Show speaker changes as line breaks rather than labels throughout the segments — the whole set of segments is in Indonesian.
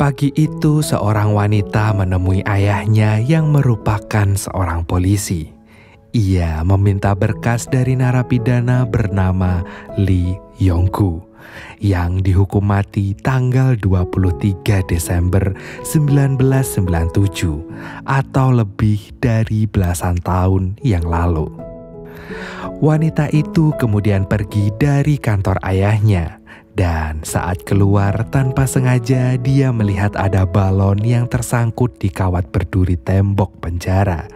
Pagi itu seorang wanita menemui ayahnya yang merupakan seorang polisi. Ia meminta berkas dari narapidana bernama Lee Yong-gu yang dihukum mati tanggal 23 Desember 1997 atau lebih dari belasan tahun yang lalu. Wanita itu kemudian pergi dari kantor ayahnya. Dan saat keluar tanpa sengaja dia melihat ada balon yang tersangkut di kawat berduri tembok penjara.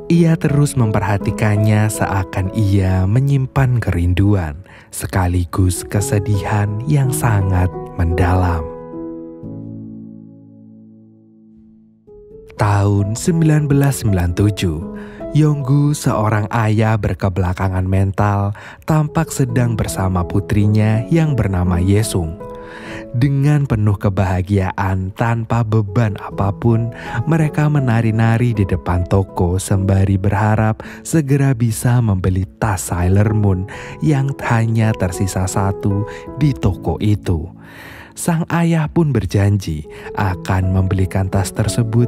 Ia terus memperhatikannya seakan ia menyimpan kerinduan sekaligus kesedihan yang sangat mendalam. Tahun 1997, Yong-gu, seorang ayah berkebelakangan mental, tampak sedang bersama putrinya yang bernama Yesung. Dengan penuh kebahagiaan tanpa beban apapun, mereka menari-nari di depan toko sembari berharap segera bisa membeli tas Sailor Moon yang hanya tersisa satu di toko itu. Sang ayah pun berjanji akan membelikan tas tersebut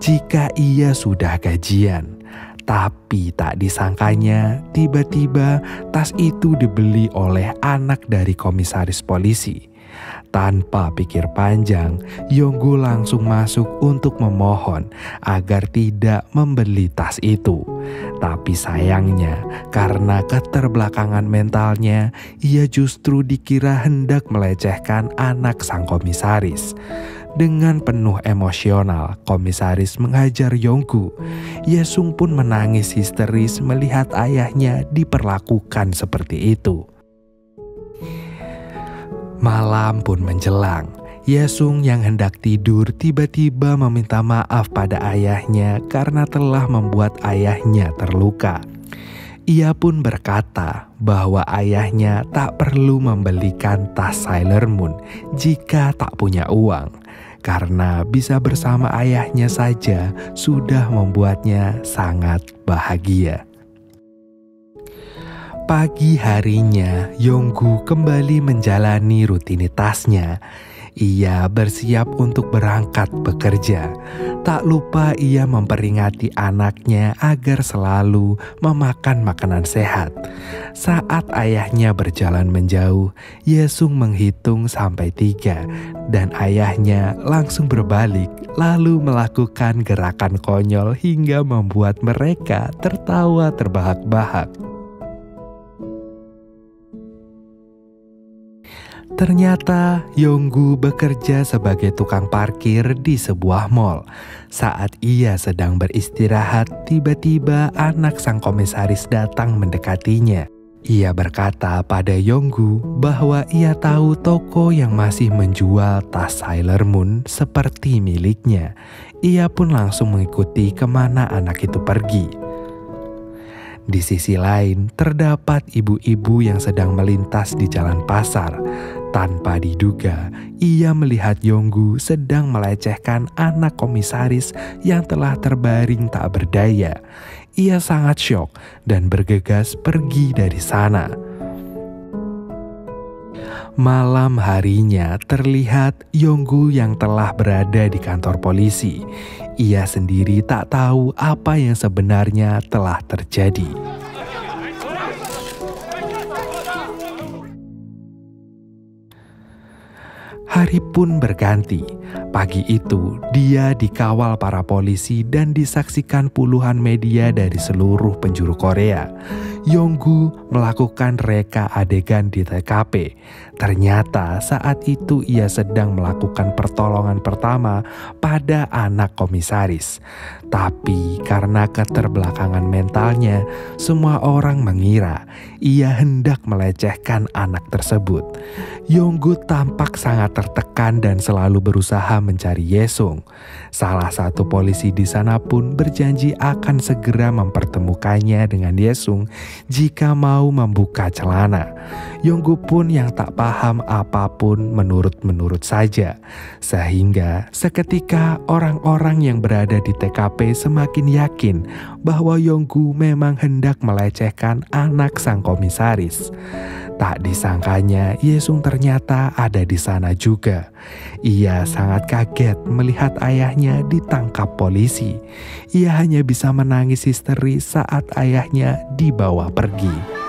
jika ia sudah gajian. Tapi tak disangkanya, tiba-tiba tas itu dibeli oleh anak dari komisaris polisi. Tanpa pikir panjang, Yong-gu langsung masuk untuk memohon agar tidak membeli tas itu. Tapi sayangnya, karena keterbelakangan mentalnya, ia justru dikira hendak melecehkan anak sang komisaris. Dengan penuh emosional, komisaris menghajar Yong-gu. Yesung pun menangis histeris melihat ayahnya diperlakukan seperti itu. Malam pun menjelang. Yesung yang hendak tidur tiba-tiba meminta maaf pada ayahnya karena telah membuat ayahnya terluka. Ia pun berkata bahwa ayahnya tak perlu membelikan tas Sailor Moon jika tak punya uang. Karena bisa bersama ayahnya saja sudah membuatnya sangat bahagia. Pagi harinya, Yong-gu kembali menjalani rutinitasnya. Ia bersiap untuk berangkat bekerja. Tak lupa ia memperingati anaknya agar selalu memakan makanan sehat. Saat ayahnya berjalan menjauh, Yesung menghitung sampai 3 dan ayahnya langsung berbalik lalu melakukan gerakan konyol hingga membuat mereka tertawa terbahak-bahak. Ternyata Yong-gu bekerja sebagai tukang parkir di sebuah mall. Saat ia sedang beristirahat, tiba-tiba anak sang komisaris datang mendekatinya. Ia berkata pada Yong-gu bahwa ia tahu toko yang masih menjual tas Sailor Moon seperti miliknya. Ia pun langsung mengikuti kemana anak itu pergi. Di sisi lain, terdapat ibu-ibu yang sedang melintas di jalan pasar. Tanpa diduga, ia melihat Yong-gu sedang melecehkan anak komisaris yang telah terbaring tak berdaya. Ia sangat syok dan bergegas pergi dari sana. Malam harinya terlihat Yong-gu yang telah berada di kantor polisi. Ia sendiri tak tahu apa yang sebenarnya telah terjadi. Hari pun berganti. Pagi itu, dia dikawal para polisi dan disaksikan puluhan media dari seluruh penjuru Korea. Yong-gu melakukan reka adegan di TKP. Ternyata saat itu ia sedang melakukan pertolongan pertama pada anak komisaris. Tapi karena keterbelakangan mentalnya, semua orang mengira ia hendak melecehkan anak tersebut. Yong-gu tampak sangat tertekan dan selalu berusaha mencari Yesung. Salah satu polisi di sana pun berjanji akan segera mempertemukannya dengan Yesung jika mau membuka celana. Yong-gu pun yang tak paham apapun menurut-menurut saja. Sehingga seketika orang-orang yang berada di TKP semakin yakin bahwa Yong-gu memang hendak melecehkan anak sang komisaris. Tak disangkanya Yesung ternyata ada di sana juga. Ia sangat kaget melihat ayahnya ditangkap polisi. Ia hanya bisa menangis histeris saat ayahnya dibawa pergi.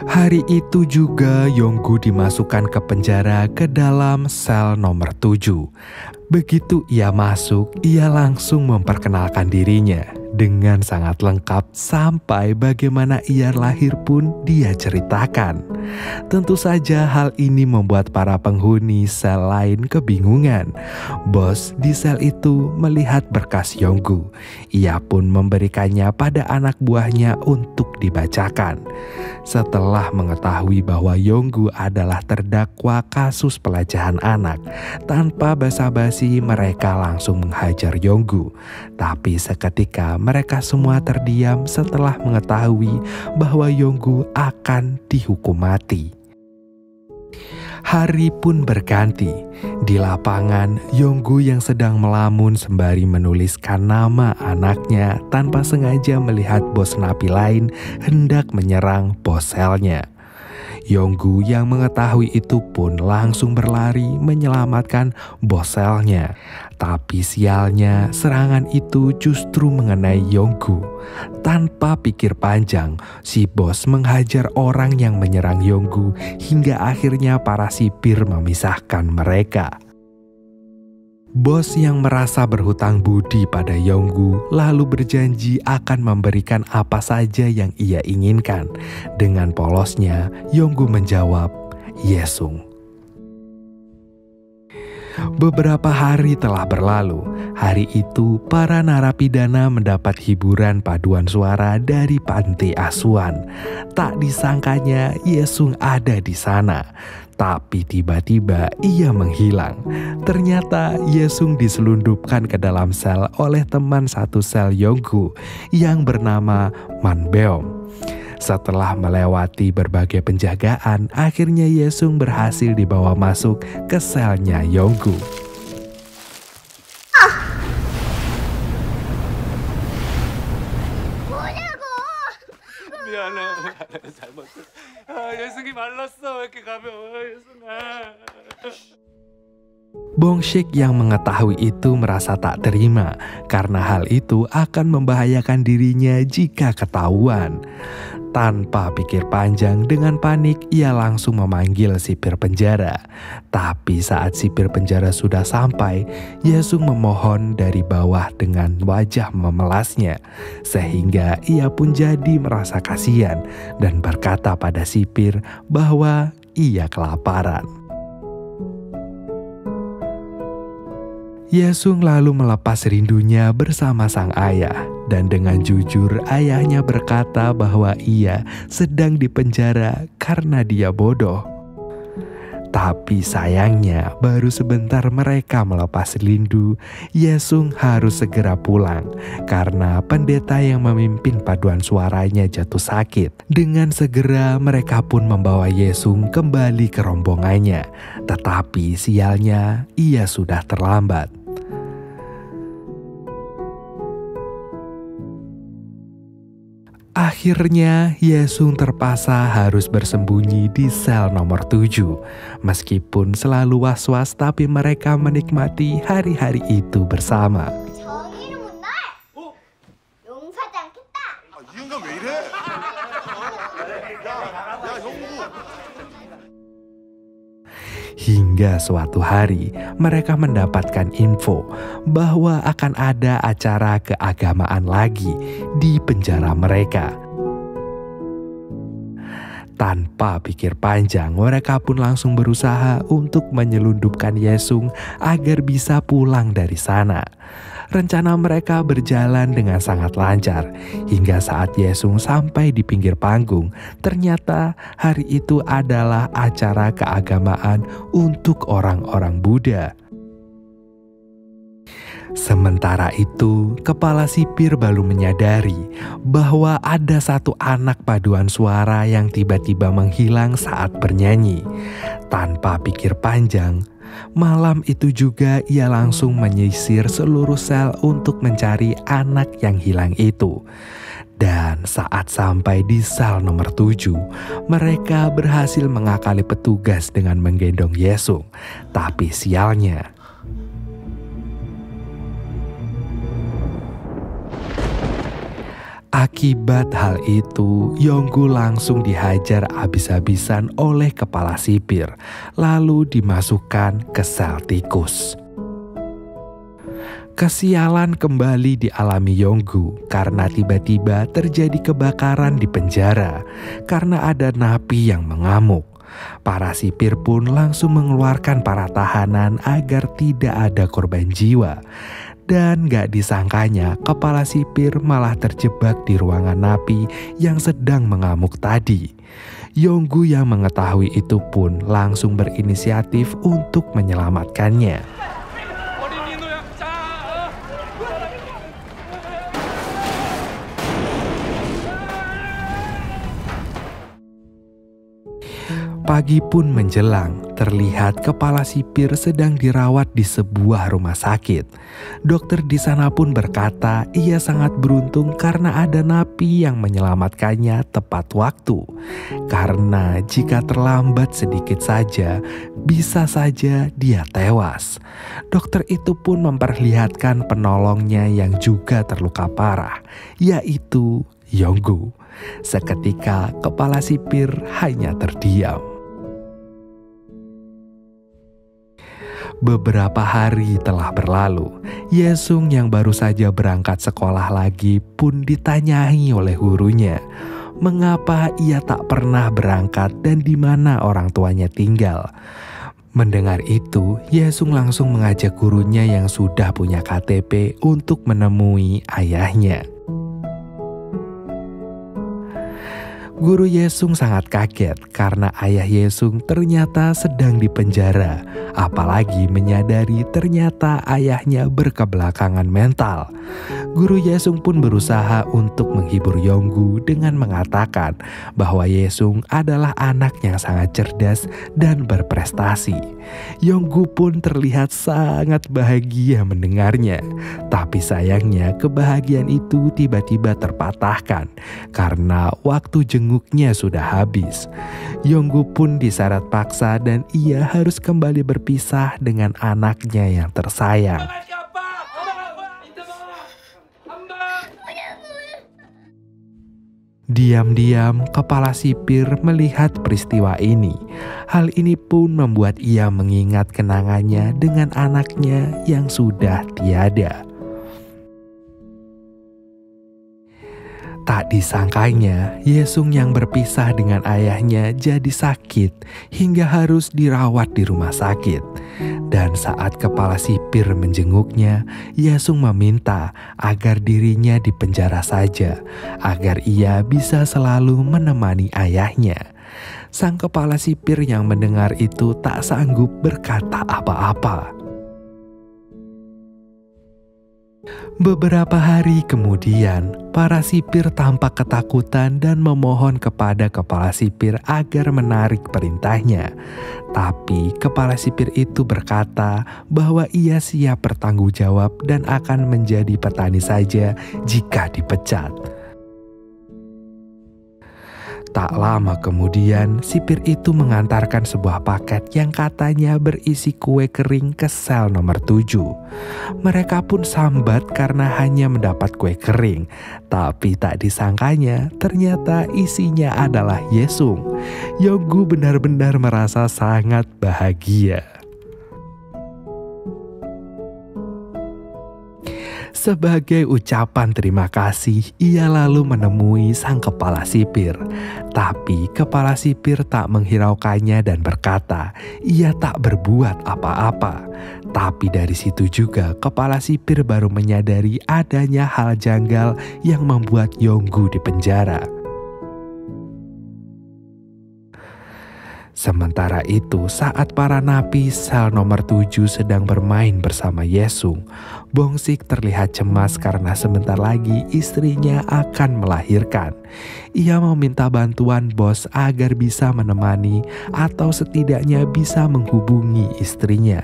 Hari itu juga Yonggu dimasukkan ke penjara ke dalam sel nomor 7. Begitu ia masuk, ia langsung memperkenalkan dirinya dengan sangat lengkap sampai bagaimana ia lahir pun dia ceritakan. Tentu saja hal ini membuat para penghuni sel lain kebingungan. Bos di sel itu melihat berkas Yonggu. Ia pun memberikannya pada anak buahnya untuk dibacakan. Setelah mengetahui bahwa Yonggu adalah terdakwa kasus pelecehan anak, tanpa basa-basi mereka langsung menghajar Yonggu. Tapi seketika mereka semua terdiam setelah mengetahui bahwa Yonggu akan dihukum mati. Hari pun berganti. Di lapangan, Yonggu yang sedang melamun sembari menuliskan nama anaknya tanpa sengaja melihat bos napi lain hendak menyerang bos selnya. Yonggu yang mengetahui itu pun langsung berlari menyelamatkan bos selnya. Tapi sialnya serangan itu justru mengenai Yonggu. Tanpa pikir panjang, si bos menghajar orang yang menyerang Yonggu hingga akhirnya para sipir memisahkan mereka. Bos yang merasa berhutang budi pada Yonggu lalu berjanji akan memberikan apa saja yang ia inginkan. Dengan polosnya, Yonggu menjawab, "Yesung." Beberapa hari telah berlalu. Hari itu, para narapidana mendapat hiburan paduan suara dari panti asuhan. Tak disangkanya Yesung ada di sana. Tapi tiba-tiba ia menghilang. Ternyata Yesung diselundupkan ke dalam sel oleh teman satu sel Yonggu yang bernama Manbeom. Setelah melewati berbagai penjagaan, akhirnya Yesung berhasil dibawa masuk ke selnya Yonggu. Bongshik yang mengetahui itu merasa tak terima karena hal itu akan membahayakan dirinya jika ketahuan. Tanpa pikir panjang, dengan panik ia langsung memanggil sipir penjara. Tapi saat sipir penjara sudah sampai, Yesung memohon dari bawah dengan wajah memelasnya. Sehingga ia pun jadi merasa kasihan dan berkata pada sipir bahwa ia kelaparan. Yesung lalu melepas rindunya bersama sang ayah, dan dengan jujur ayahnya berkata bahwa ia sedang dipenjara karena dia bodoh. Tapi sayangnya baru sebentar mereka melepas rindu, Yesung harus segera pulang karena pendeta yang memimpin paduan suaranya jatuh sakit. Dengan segera mereka pun membawa Yesung kembali ke rombongannya, tetapi sialnya ia sudah terlambat. Akhirnya Yesung terpaksa harus bersembunyi di sel nomor 7. Meskipun selalu was-was, tapi mereka menikmati hari-hari itu bersama. Hingga suatu hari mereka mendapatkan info bahwa akan ada acara keagamaan lagi di penjara mereka. Tanpa pikir panjang, mereka pun langsung berusaha untuk menyelundupkan Yesung agar bisa pulang dari sana. Rencana mereka berjalan dengan sangat lancar hingga saat Yesung sampai di pinggir panggung. Ternyata hari itu adalah acara keagamaan untuk orang-orang Buddha. Sementara itu, kepala sipir baru menyadari bahwa ada satu anak paduan suara yang tiba-tiba menghilang saat bernyanyi. Tanpa pikir panjang, Malam itu juga ia langsung menyisir seluruh sel untuk mencari anak yang hilang itu. Dan saat sampai di sel nomor 7, mereka berhasil mengakali petugas dengan menggendong Yesung. Tapi sialnya, akibat hal itu, Yonggu langsung dihajar habis-habisan oleh kepala sipir, lalu dimasukkan ke sel tikus. Kesialan kembali dialami Yonggu karena tiba-tiba terjadi kebakaran di penjara karena ada napi yang mengamuk. Para sipir pun langsung mengeluarkan para tahanan agar tidak ada korban jiwa. Dan gak disangkanya kepala sipir malah terjebak di ruangan napi yang sedang mengamuk tadi. Yonggu yang mengetahui itu pun langsung berinisiatif untuk menyelamatkannya. Pagi pun menjelang, terlihat kepala sipir sedang dirawat di sebuah rumah sakit. Dokter di sana pun berkata ia sangat beruntung karena ada napi yang menyelamatkannya tepat waktu. Karena jika terlambat sedikit saja, bisa saja dia tewas. Dokter itu pun memperlihatkan penolongnya yang juga terluka parah, yaitu Yonggu. Seketika kepala sipir hanya terdiam. Beberapa hari telah berlalu. Yesung yang baru saja berangkat sekolah lagi pun ditanyai oleh gurunya mengapa ia tak pernah berangkat dan di mana orang tuanya tinggal. Mendengar itu, Yesung langsung mengajak gurunya yang sudah punya KTP untuk menemui ayahnya. Guru Yesung sangat kaget karena ayah Yesung ternyata sedang dipenjara, apalagi menyadari ternyata ayahnya berkebelakangan mental. Guru Yesung pun berusaha untuk menghibur Yonggu dengan mengatakan bahwa Yesung adalah anak yang sangat cerdas dan berprestasi. Yonggu pun terlihat sangat bahagia mendengarnya, tapi sayangnya kebahagiaan itu tiba-tiba terpatahkan karena waktu jenguknya sudah habis. Yonggu pun diseret paksa dan ia harus kembali berpisah dengan anaknya yang tersayang. Diam-diam kepala sipir melihat peristiwa ini. Hal ini pun membuat ia mengingat kenangannya dengan anaknya yang sudah tiada. Tak disangkanya, Yesung yang berpisah dengan ayahnya jadi sakit hingga harus dirawat di rumah sakit. Dan saat kepala sipir menjenguknya, Yesung meminta agar dirinya dipenjara saja, agar ia bisa selalu menemani ayahnya. Sang kepala sipir yang mendengar itu tak sanggup berkata apa-apa. Beberapa hari kemudian, para sipir tampak ketakutan dan memohon kepada kepala sipir agar menarik perintahnya. Tapi kepala sipir itu berkata bahwa ia siap bertanggung jawab dan akan menjadi petani saja jika dipecat. Tak lama kemudian, sipir itu mengantarkan sebuah paket yang katanya berisi kue kering ke sel nomor 7. Mereka pun sambat karena hanya mendapat kue kering. Tapi tak disangkanya, ternyata isinya adalah Yesung. Yonggu benar-benar merasa sangat bahagia. Sebagai ucapan terima kasih, ia lalu menemui sang kepala sipir. Tapi kepala sipir tak menghiraukannya dan berkata, ia tak berbuat apa-apa. Tapi dari situ juga kepala sipir baru menyadari adanya hal janggal yang membuat Yonggu dipenjara. Sementara itu, saat para napi sel nomor 7 sedang bermain bersama Yesung, Bongsik terlihat cemas karena sebentar lagi istrinya akan melahirkan. Ia meminta bantuan bos agar bisa menemani atau setidaknya bisa menghubungi istrinya.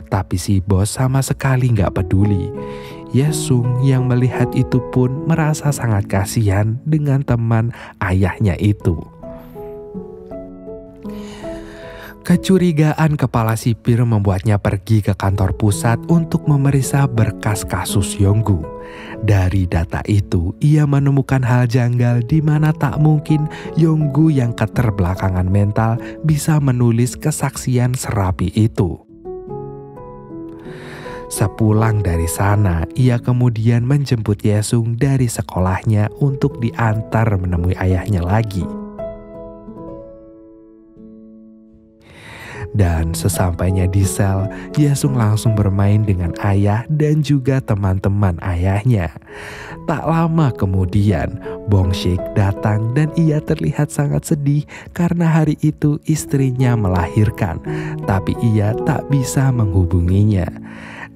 Tapi si bos sama sekali gak peduli. Yesung yang melihat itu pun merasa sangat kasihan dengan teman ayahnya itu. Kecurigaan kepala sipir membuatnya pergi ke kantor pusat untuk memeriksa berkas kasus Yonggu. Dari data itu, ia menemukan hal janggal di mana tak mungkin Yonggu yang keterbelakangan mental bisa menulis kesaksian serapi itu. Sepulang dari sana, ia kemudian menjemput Yesung dari sekolahnya untuk diantar menemui ayahnya lagi. Dan sesampainya di sel, Yesung langsung bermain dengan ayah dan juga teman-teman ayahnya. Tak lama kemudian, Bongsik datang dan ia terlihat sangat sedih karena hari itu istrinya melahirkan, tapi ia tak bisa menghubunginya.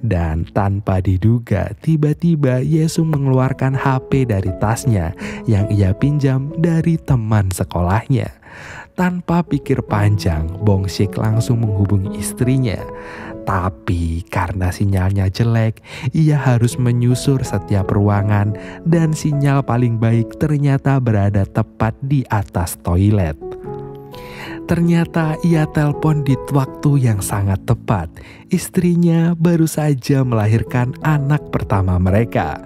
Dan tanpa diduga, tiba-tiba Yesung mengeluarkan HP dari tasnya yang ia pinjam dari teman sekolahnya. Tanpa pikir panjang, Bongsik langsung menghubungi istrinya. Tapi karena sinyalnya jelek, ia harus menyusur setiap ruangan dan sinyal paling baik ternyata berada tepat di atas toilet. Ternyata ia telepon di waktu yang sangat tepat. Istrinya baru saja melahirkan anak pertama mereka.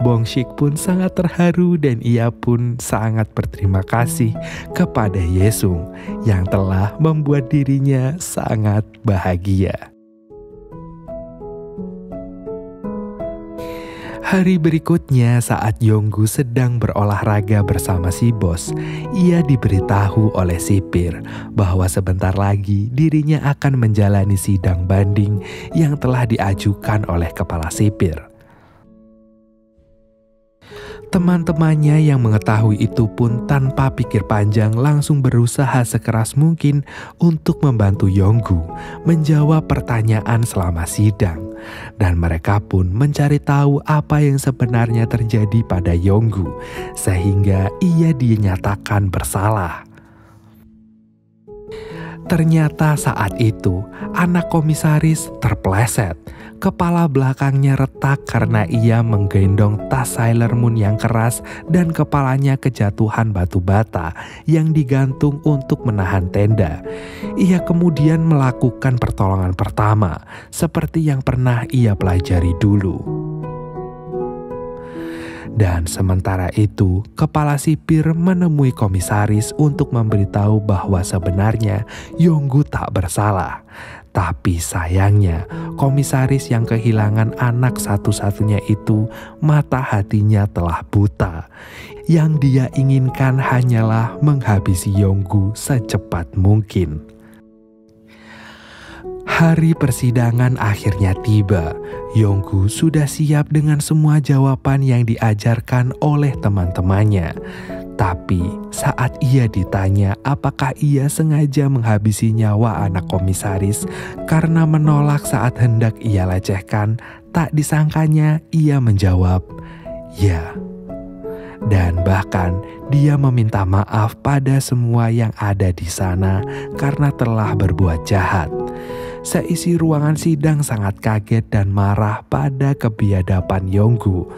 Bongsik pun sangat terharu dan ia pun sangat berterima kasih kepada Yesung yang telah membuat dirinya sangat bahagia. Hari berikutnya saat Yonggu sedang berolahraga bersama si bos, ia diberitahu oleh sipir bahwa sebentar lagi dirinya akan menjalani sidang banding yang telah diajukan oleh kepala sipir. Teman-temannya yang mengetahui itu pun tanpa pikir panjang langsung berusaha sekeras mungkin untuk membantu Yonggu menjawab pertanyaan selama sidang. Dan mereka pun mencari tahu apa yang sebenarnya terjadi pada Yonggu sehingga ia dinyatakan bersalah. Ternyata saat itu anak komisaris terpeleset. Kepala belakangnya retak karena ia menggendong tas Sailor Moon yang keras dan kepalanya kejatuhan batu bata yang digantung untuk menahan tenda. Ia kemudian melakukan pertolongan pertama seperti yang pernah ia pelajari dulu. Dan sementara itu, kepala sipir menemui komisaris untuk memberitahu bahwa sebenarnya Yonggu tak bersalah. Tapi sayangnya, komisaris yang kehilangan anak satu-satunya itu, mata hatinya telah buta. Yang dia inginkan hanyalah menghabisi Yonggu secepat mungkin. Hari persidangan akhirnya tiba. Yonggu sudah siap dengan semua jawaban yang diajarkan oleh teman-temannya. Tapi saat ia ditanya apakah ia sengaja menghabisi nyawa anak komisaris karena menolak saat hendak ia lecehkan, tak disangkanya ia menjawab, "Ya." Dan bahkan dia meminta maaf pada semua yang ada di sana karena telah berbuat jahat. Seisi ruangan sidang sangat kaget dan marah pada kebiadaban Yonggu.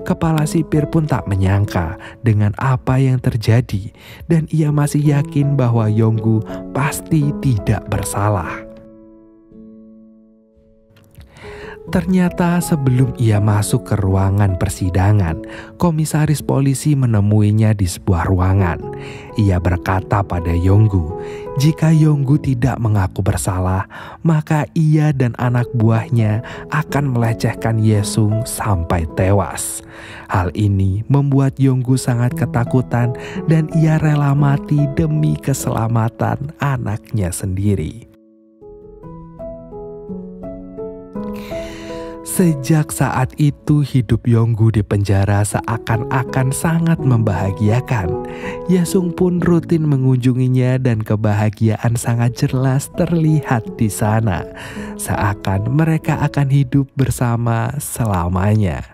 Kepala sipir pun tak menyangka dengan apa yang terjadi dan ia masih yakin bahwa Yonggu pasti tidak bersalah. Ternyata sebelum ia masuk ke ruangan persidangan, komisaris polisi menemuinya di sebuah ruangan. Ia berkata pada Yonggu, jika Yonggu tidak mengaku bersalah, maka ia dan anak buahnya akan melecehkan Yesung sampai tewas. Hal ini membuat Yonggu sangat ketakutan dan ia rela mati demi keselamatan anaknya sendiri. Sejak saat itu hidup Yonggu di penjara seakan-akan sangat membahagiakan. Yesung pun rutin mengunjunginya dan kebahagiaan sangat jelas terlihat di sana. Seakan mereka akan hidup bersama selamanya.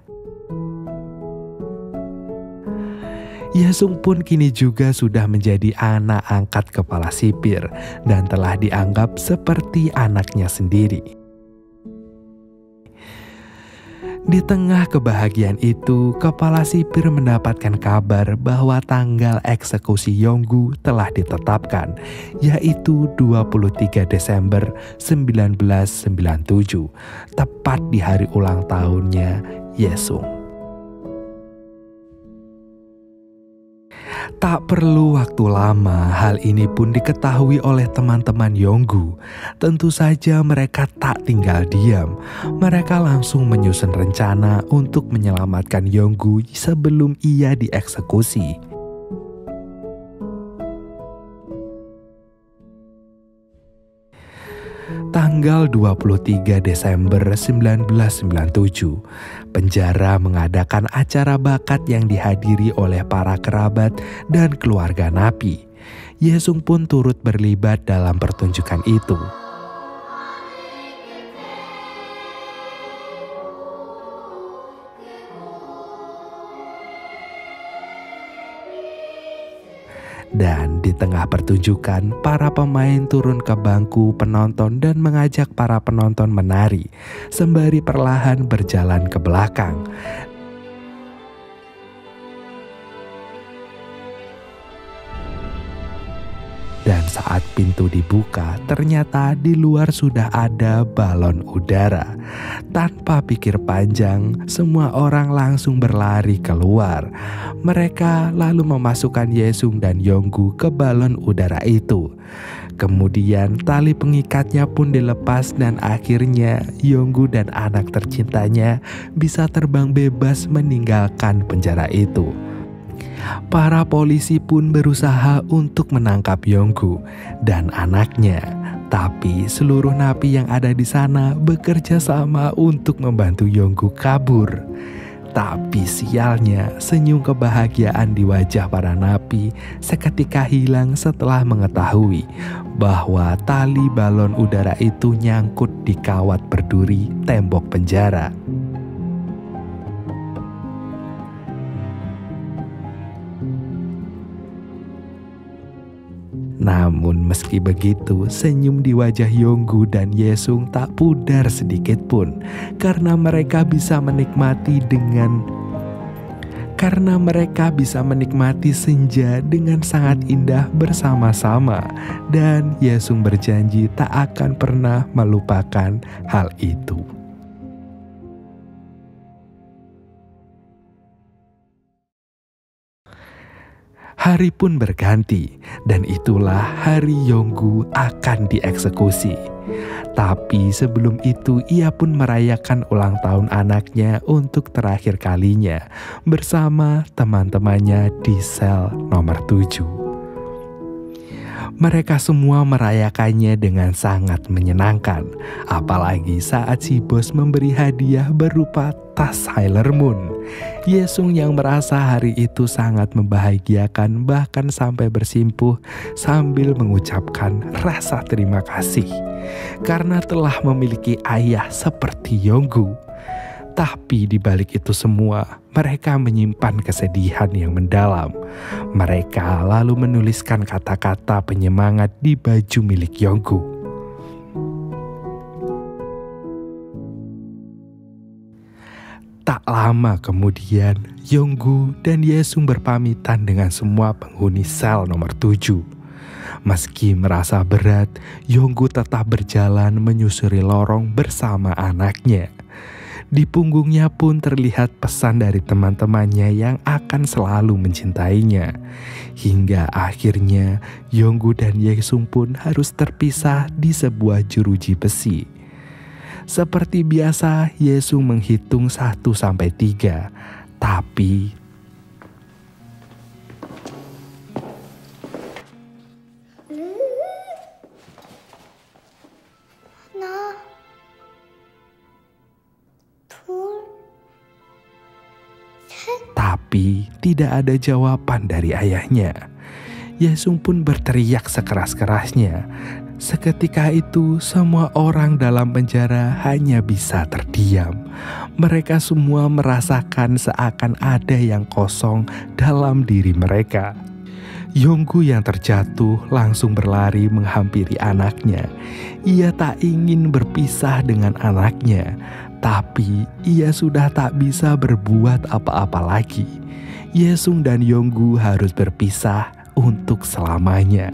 Yesung pun kini juga sudah menjadi anak angkat kepala sipir dan telah dianggap seperti anaknya sendiri. Di tengah kebahagiaan itu, kepala sipir mendapatkan kabar bahwa tanggal eksekusi Yonggu telah ditetapkan, yaitu 23 Desember 1997, tepat di hari ulang tahunnya Yesung. Tak perlu waktu lama, hal ini pun diketahui oleh teman-teman Yonggu. Tentu saja mereka tak tinggal diam. Mereka langsung menyusun rencana untuk menyelamatkan Yonggu sebelum ia dieksekusi. Tanggal 23 Desember 1997, penjara mengadakan acara bakat yang dihadiri oleh para kerabat dan keluarga napi. Yesung pun turut berlibat dalam pertunjukan itu. Dan di tengah pertunjukan, para pemain turun ke bangku penonton dan mengajak para penonton menari, sembari perlahan berjalan ke belakang. Dan saat pintu dibuka, ternyata di luar sudah ada balon udara. Tanpa pikir panjang, semua orang langsung berlari keluar. Mereka lalu memasukkan Yesung dan Yonggu ke balon udara itu. Kemudian tali pengikatnya pun dilepas dan akhirnya Yonggu dan anak tercintanya bisa terbang bebas meninggalkan penjara itu. Para polisi pun berusaha untuk menangkap Yonggu dan anaknya. Tapi seluruh napi yang ada di sana bekerja sama untuk membantu Yonggu kabur. Tapi sialnya, senyum kebahagiaan di wajah para napi seketika hilang setelah mengetahui bahwa tali balon udara itu nyangkut di kawat berduri tembok penjara. Namun meski begitu, senyum di wajah Yonggu dan Yesung tak pudar sedikit pun karena mereka bisa menikmati senja dengan sangat indah bersama-sama, dan Yesung berjanji tak akan pernah melupakan hal itu. Hari pun berganti, dan itulah hari Yonggu akan dieksekusi. Tapi sebelum itu ia pun merayakan ulang tahun anaknya untuk terakhir kalinya bersama teman-temannya di sel nomor 7. Mereka semua merayakannya dengan sangat menyenangkan, apalagi saat si bos memberi hadiah berupa tas Sailor Moon. Yesung yang merasa hari itu sangat membahagiakan bahkan sampai bersimpuh sambil mengucapkan rasa terima kasih karena telah memiliki ayah seperti Yonggu. Tapi di balik itu semua, mereka menyimpan kesedihan yang mendalam. Mereka lalu menuliskan kata-kata penyemangat di baju milik Yonggu. Tak lama kemudian, Yonggu dan Yesung berpamitan dengan semua penghuni sel nomor 7. Meski merasa berat, Yonggu tetap berjalan menyusuri lorong bersama anaknya. Di punggungnya pun terlihat pesan dari teman-temannya yang akan selalu mencintainya. Hingga akhirnya Yonggu dan Yesung pun harus terpisah di sebuah jeruji besi. Seperti biasa, Yesung menghitung 1-3, tapi Tapi tidak ada jawaban dari ayahnya. Yesung pun berteriak sekeras-kerasnya. Seketika itu semua orang dalam penjara hanya bisa terdiam. Mereka semua merasakan seakan ada yang kosong dalam diri mereka. Yonggu yang terjatuh langsung berlari menghampiri anaknya. Ia tak ingin berpisah dengan anaknya, tapi ia sudah tak bisa berbuat apa-apa lagi. Yesung dan Yonggu harus berpisah untuk selamanya,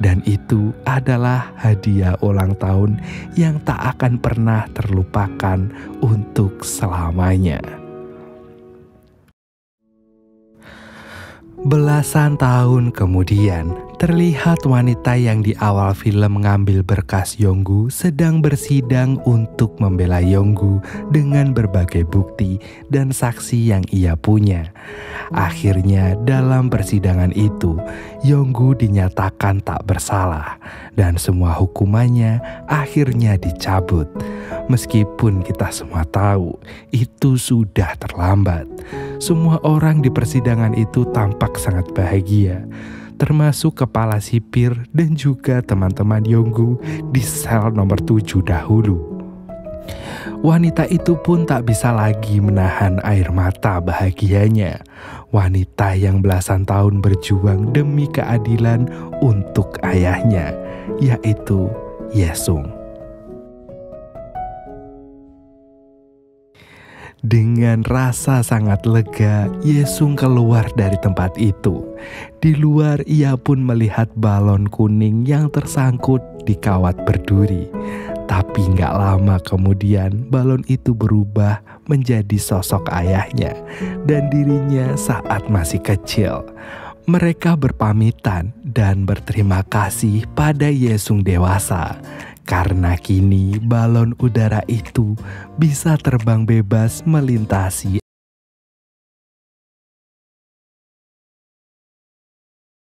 dan itu adalah hadiah ulang tahun yang tak akan pernah terlupakan untuk selamanya. Belasan tahun kemudian, terlihat wanita yang di awal film mengambil berkas Yonggu sedang bersidang untuk membela Yonggu dengan berbagai bukti dan saksi yang ia punya. Akhirnya dalam persidangan itu, Yonggu dinyatakan tak bersalah dan semua hukumannya akhirnya dicabut. Meskipun kita semua tahu itu sudah terlambat. Semua orang di persidangan itu tampak sangat bahagia, termasuk kepala sipir dan juga teman-teman Yonggu di sel nomor 7 dahulu. Wanita itu pun tak bisa lagi menahan air mata bahagianya. Wanita yang belasan tahun berjuang demi keadilan untuk ayahnya, yaitu Yesung. Dengan rasa sangat lega, Yesung keluar dari tempat itu. Di luar ia pun melihat balon kuning yang tersangkut di kawat berduri. Tapi gak lama kemudian balon itu berubah menjadi sosok ayahnya dan dirinya saat masih kecil. Mereka berpamitan dan berterima kasih pada Yesung dewasa. Karena kini balon udara itu bisa terbang bebas melintasi